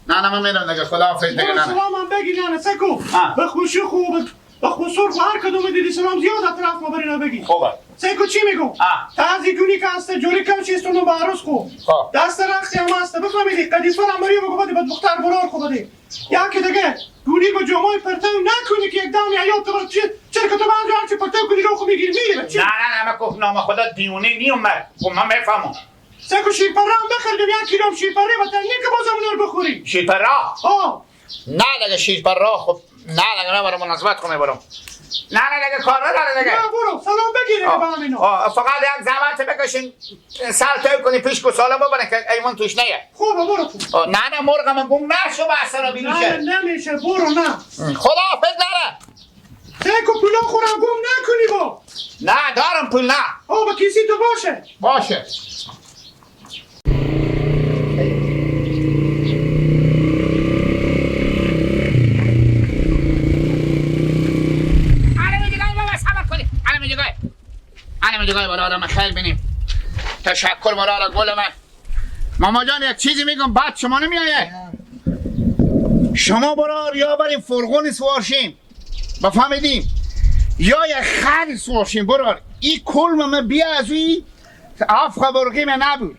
نه من میرم دیگه خداحافظ دیگه نه. سلام هم بگی نه سکو. به خوشی خوب به خسور هر کدوم دیدی سلام زیاد اطراف ما برینا بگی. خوبه. سکو چی میگم؟ تازی جونی که هسته جوری کم چیستون با عروس خوب. دست رختی هم هسته بفهمیدی قدیس فرام بری بگو بدی بد مختار برار خوب بدی. یا که دیگه جونی با جامای پرتو نکنی که یک دام یا تو چرا که تو من جان چه پرتو کنی رو خوب میگیری میری. نه من گفت نام خدا دیونه نیم من میفهمم. سکو شیرپرام بخریم یک کیلو شیرپره و تنی که بازم نور بخوری. شیرپرا؟ نه دیگه شیرپرا خب نه برای مناسبت کنم برام. نه دیگه کار نداره دیگه. نه برو سلام بگیریم با همینو. فقط یک زحمت بکشین سر تو کنی پیش کو سالا ببرن که ایمان توش نیه. خوبه برو. نه مرغم گم نشو با اثر بینوشه. نه نمیشه برو نه. خداحافظ نره. سکو پولا خورم گم نکنی با. نه دارم پول نه. با کیسی تو باشه. الان دیگه برای آدم خیلی بینیم. تشکر برای گل من. ماما جان یک چیزی میگم بعد شما نمیایه. شما برای یا بریم فرغون سوارشیم بفهمیدیم یا یک خری سوارشیم برای این کلم من بیا از اوی آف خبرگی من نبود.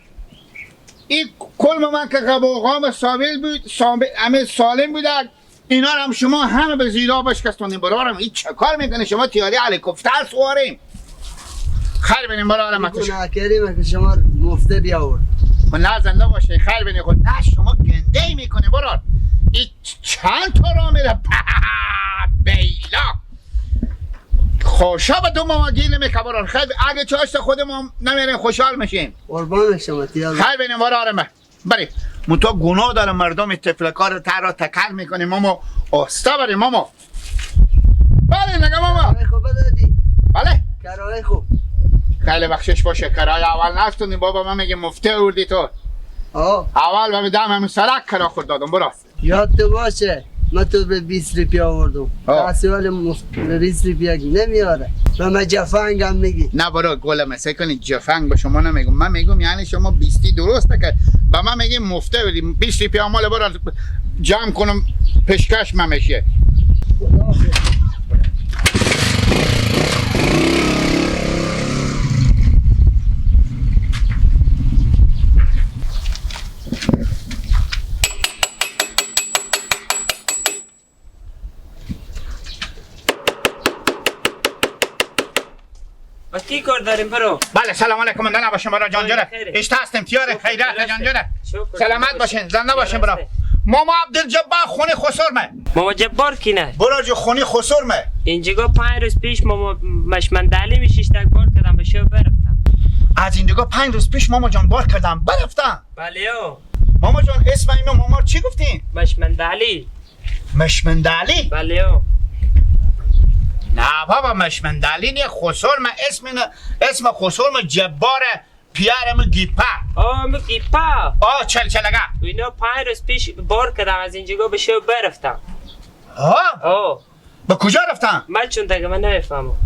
این کلم من که قباقام سابل بود همه سالم بود. اینا هم شما همه به زیرا بشکستونیم برارم. این چه کار میکنه شما تیاری هلیکوپتر سواریم. خیر بینیم برای علامتش گناه کردیم که شما مفته بیاورد نه زنده باشه. خیر بینیم خود نه شما گنده ای میکنه برای این چند تا را میره بیلا خوشا به دو ماما گیر نمیکه برای خیر اگه چاشت خودمون نمیریم خوشحال میشیم. قربان شما تیار خیر بینیم برای علامه بری منطقه گناه داره مردم تفلکار تر را تکر میکنیم ماما آستا بریم ماما. بله نگه ماما بله کرایه خوب خیلی بخشش باشه. کرایه اول نفتونی بابا من میگه مفته اوردی تو. اول به دم همون سرک کرا خورد دادم برو. یاد تو باشه من تو به 20 روپیه آوردم. تحصیل 20 روپیه نمیاره و من جفنگ هم میگی. نه برو گلم سکنی جفنگ به شما نمیگم. من میگم یعنی شما 20 درسته که به من میگی مفته اوردی 20 روپیه مال برو جمع کنم پیشکش من میشه. کی کار داریم برو. بله سلام علیکم دانا باشین برا جانجره. اشته هستم تیاره خیرات جانجره. سلامت باشین زنده باشین برا. ماما عبدالجبار خونی خسرمه. ماما جبار کی نه؟ برا جو خونی خسرمه. اینجا 5 روز پیش ماما مشمندالی میشیش تک بار کردم به شو برفتم. از اینجا 5 روز پیش ماما جان بار کردم برفتم. بله ماما جان اسم اینو ماما چی گفتین؟ مشمندالی. مشمندالی؟ بله نه بابا مشمندالی نه خسرمه اسم خسرمه جبار پیارم گیپا. گیپا. چلگه. اینا 5 روز پیش بار کردم از اینجا به شو برفتم. به کجا رفتم؟ من چون دیگه من نمیفهمم.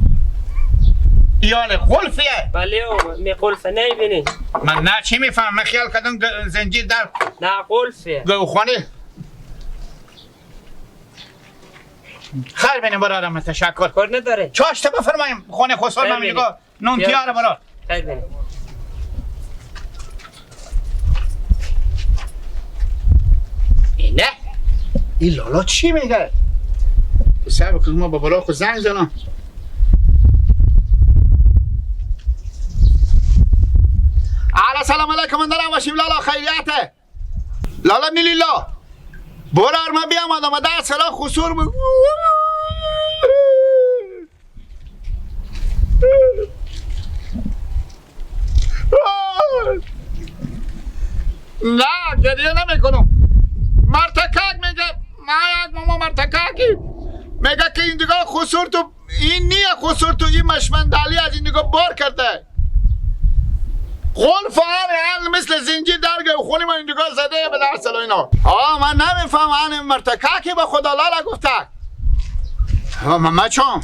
ایال قلفیه؟ بله می قلفه نمیبینی؟ من نه چی میفهم من خیال کردم زنجیر در نه قلفیه گوخانه. خیر بینیم برادرم تشکر. کار نداره چاشته بفرماییم خونه خسرو من میگه نون تیاره براد. خیر بینیم. اینه این لالا چی میگه؟ پسر بکنم ما با بلاخ زنگ زنم. سلام علیکم اندرم باشیم لالا خیریته. لالا نیلیلا برار ما بیام آدم در سلا خسور بود. نه گریه نمی کنم. مرتکک میگه نه ماما مرتککی میگه که این دیگه خسور تو این نیه خسور تو این مشمندالی از این دیگه بار کرده. قول فعال مثل زنجیر درگه و خونی ما این دیگه زده به در سلا اینا. من نمیفهم این مرتککی به خدا لالا گفته. من چون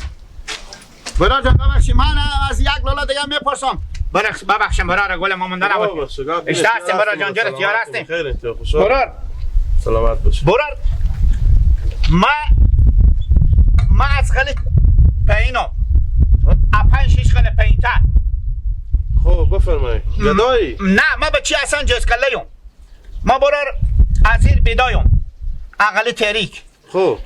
برای جان ببخشی من از یک لالا دیگه میپرسم. ببخشم برای گل ماموندن نباشیم اشته هستیم برای جان جرست یار هستیم برای سلامت باش. برار ما از غلی پایینم اپن شیش غلی پایینتر. خب بفرمایید. گدایی؟ نه ما به چی اصلا جز کلیم. ما برار از زیر بیدایم اقل تاریک. خب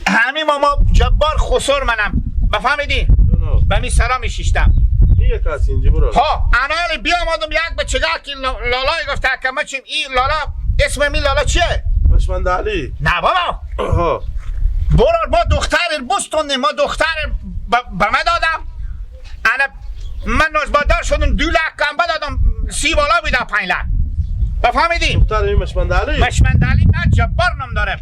همین ما جبار خسور منم بفهمیدی؟ جناب به می سرا می شیشتم. نیه کسی اینجا برو. ها انال بیامدم یک به چگاه که لالای گفته که ما چیم این لالا اسم می لالا چیه؟ مشمند علی. نه بابا آها برار ما دختر بستونیم ما دختر به من دادم انا من نوزبادار شدم 2 لک کمبه دادم 30 بالا بیده 5 لک بفهمیدی؟ دختر این مشمند علی؟ مشمند علی نه جبار نم داره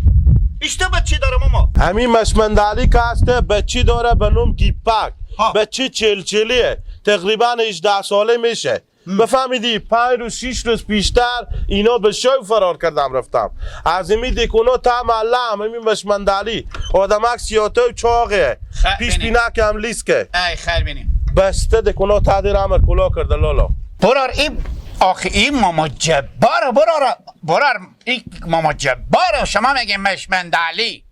اشته بچی داره ماما همین مشمند علی که هسته بچی داره به نام گیپک. بچی چلچلیه تقریبا 18 ساله میشه. بفهمیدی 5 روز 6 روز پیشتر اینا به شو فرار کردم رفتم از امی دیکونو تا محله همین مشمند علی آدمک سیاته و چاقه پیش بینک هم لیسکه ای خیر بینیم بسته دیکونو تا دیر امر کلا کرده لالا. برار این آخه این ماما جباره برار این ماما جباره شما میگه مشمند علی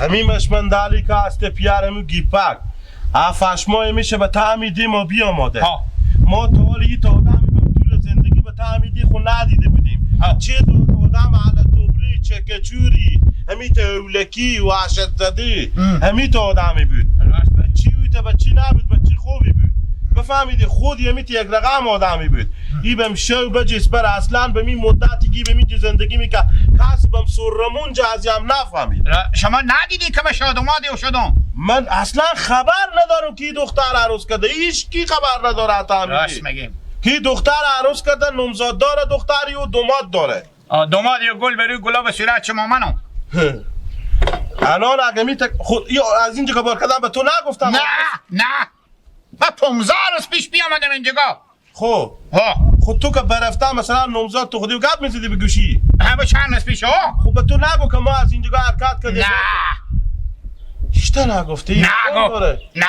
همین مشمند علی که هسته پیار همون گیپک هفتش ماه میشه به تعمیدی ما بیاماده. ما تا حالی تا آدمی به طول زندگی به تعمیدی خود ندیده بودیم. چه آدم على توبری چکچوری همین تا اولکی و عشد زدی همین تا آدمی بود. بچی بود بچی نبود بچی خوبی بود بفهمیدی خود همین تا یک رقم آدمی بود. ای بهم شو بجیس بر اصلا به می مدتی که به می زندگی میکرد کسی بهم سرمون جازی هم نفهمید. شما ندیدی که من شادم و شدم من اصلا خبر ندارم کی دختر عروس کرده هیچ کی خبر نداره حتی راست میگیم کی دختر عروس کرده نمزاد داره دختری و دوماد داره. دوماد یا گل بروی گلاب صورت شما منو الان اگه می خود از اینجا کبار کردم به تو نگفتم. نه من 15 روز پیش بیامدم اینجا. خب خود تو که برفتم مثلا نمزاد تو خودی و گپ میزدی به گوشی همه چند روز پیش خب به تو نگو که ما از اینجا حرکت کردیم. نه هیچ نگفتی؟ نه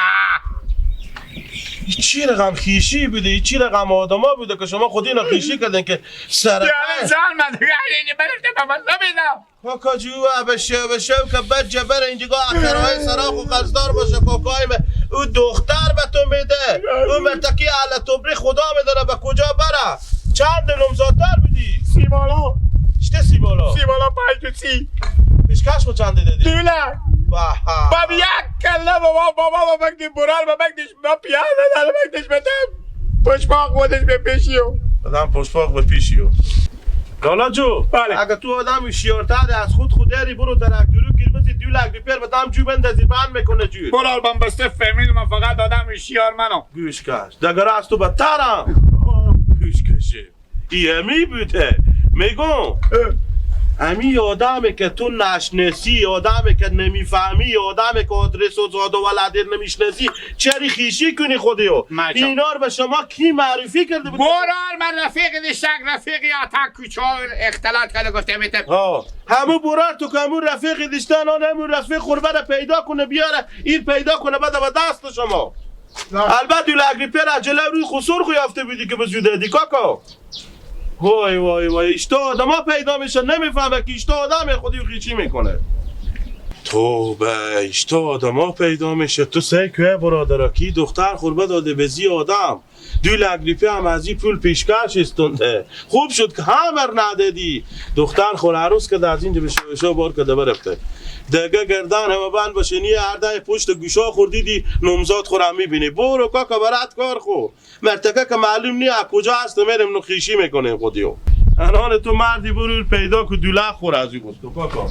چی رقم خیشی بوده چی رقم آدما بوده که شما خودی اینا خیشی کردن که سرطان زن من دیگه اینی برفته من نمیدم کاکا جوه بشو که بد جبر اینجا اخرهای سراخ و قصدار باشه کاکای او دختر به تو میده او مرتکی علا توبری خدا میداره به کجا بره. چند نمزادتر بودی؟ 30 بالا چطه 30 بالا؟ 30 بالا 5 تا 30 پیشکش خود چند دادی؟ 2 لک باب یک کله بابا بگدی برال بگدیش با پیاده داره بگدیش بدم پشپاق خودش به پیشیو بدم پشپاق به پیشیو. لالا جو بله. اگه تو آدم شیارتر از خود داری برو درک درو گیر بزی 2 لک بیپر بدم جو بندازی بند میکنه جو برال من بسته فامیل من فقط آدم شیار منو گوش کش دگر از تو بدترم گوش کشه ای همی بوده میگم امی آدمی که تو نشناسی آدمی که نمیفهمی آدمی که آدرس و زاد و ولدیر نمیشناسی چری خیشی کنی خودیو اینا رو به شما کی معرفی کرده بود؟ برال من رفیق دیشک رفیقی آتک کوچه اختلاط کرده گفته میتب همون برال تو که همون رفیق دیشتن آن همون رفیق خوربه پیدا کنه بیاره این پیدا کنه بده به دست شما. البته 2 لک ریپر عجله روی خسور خویافته بودی که بزوده دی کاکا. وای اشتا آدم ها پیدا میشه نمیفهمه که اشتا آدم خودی و خیچی میکنه. تو به اشتا آدم ها پیدا میشه تو سیکوه برادرها کی دختر خوربه داده به زی آدم 2 لک ریپه هم از این پول پیشکش استونده خوب شد که همر ندادی دختر خور عروس که از اینجا به شو بار کده برفته دیگه گردن همه بند باشینی هر ده پشت گوشا خوردیدی نمزاد خورم میبینی برو کاکا برات کار خو مرتکه که معلوم نی از کجا هست میرم نخیشی میکنه خودیو الان تو مردی برو پیدا که 2 لک خور از این گفتو کاکا